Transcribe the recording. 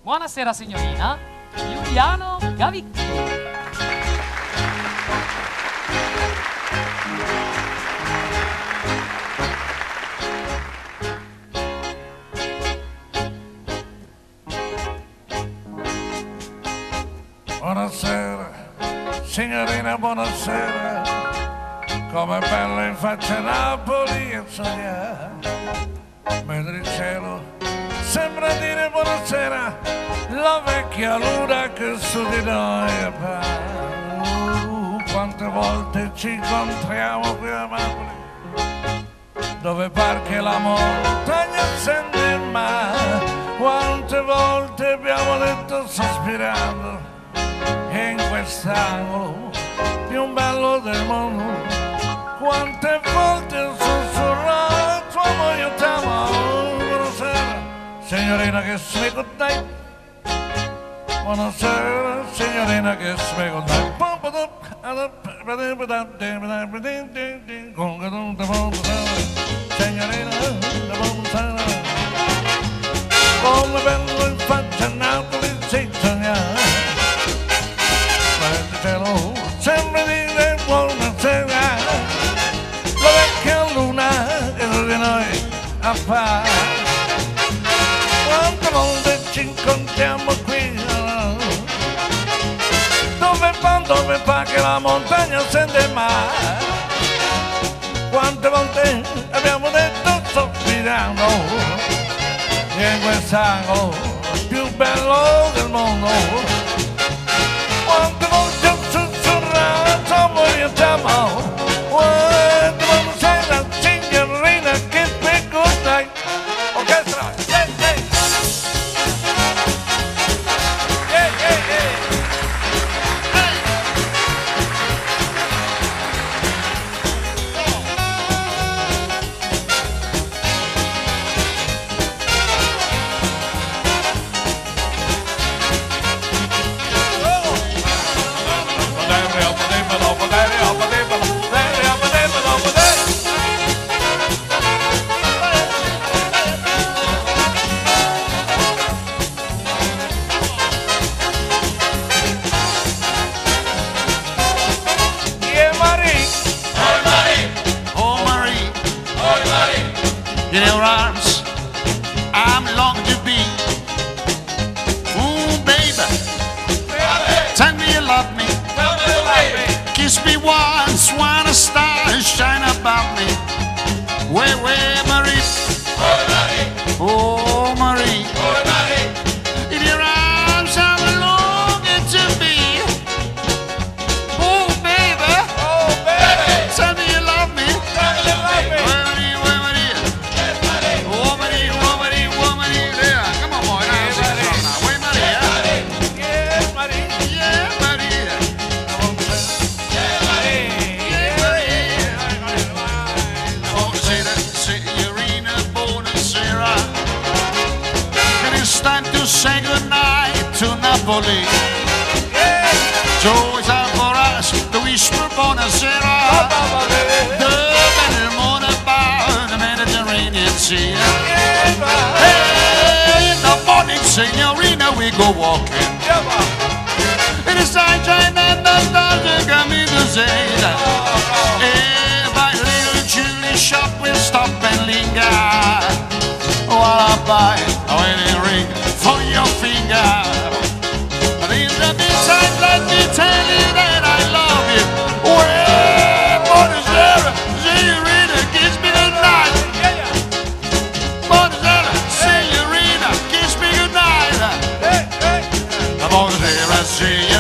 Buonasera signorina, Giuliano Gavicchi. Buonasera, signorina, buonasera. Com'è bella in faccia Napoli e sognare. Mentre il cielo sembra dire buonasera, la vecchia luna che su di noi parla. Quante volte ci incontriamo qui a Napoli, dove par che la montagna accende il mare. Quante volte abbiamo detto sospirando, e in quest'angolo più bello del mondo, quante volte ho sussurrato amore io t'amo. Buonasera signorina, che sei con te. Buonasera signorina, che sei con te. Signorina, buonasera. Come bello in faccia Napoli si sognare. Cielo sembra dire buonasera, la vecchia luna è di noi appare. Quante volte ci incontriamo qui, dove fa che la montagna sente il mare. Quante volte abbiamo detto sospirando, e in quest'angolo più bello del mondo. Quante volte ho sussurrato amore io t'amo. Quante volte sei la signorina che spiego dai. Orchestra, hey, hey. Hey, hey, hey. In your arms, I'm long to be. Ooh, baby, tell me you love me. Kiss me once, when a star shine about me. Way, Marie. Oh, Marie. In your arms, I'm longing to be. Oh, baby, tell me you love me. Time to say goodnight to Napoli. Joys are for us to whisper buonasera. The better moon about the Mediterranean Sea. Hey, in the morning, signorina, we go walking. In the sunshine and the stars are coming to say that. Hey, by little Julie shop, we'll stop and linger while I buy a wedding ring for your finger. But in the meantime, let me tell you that I love you. Well, buonasera, signorina, kiss me goodnight. Buonasera, signorina, kiss me goodnight. Buonasera, signorina.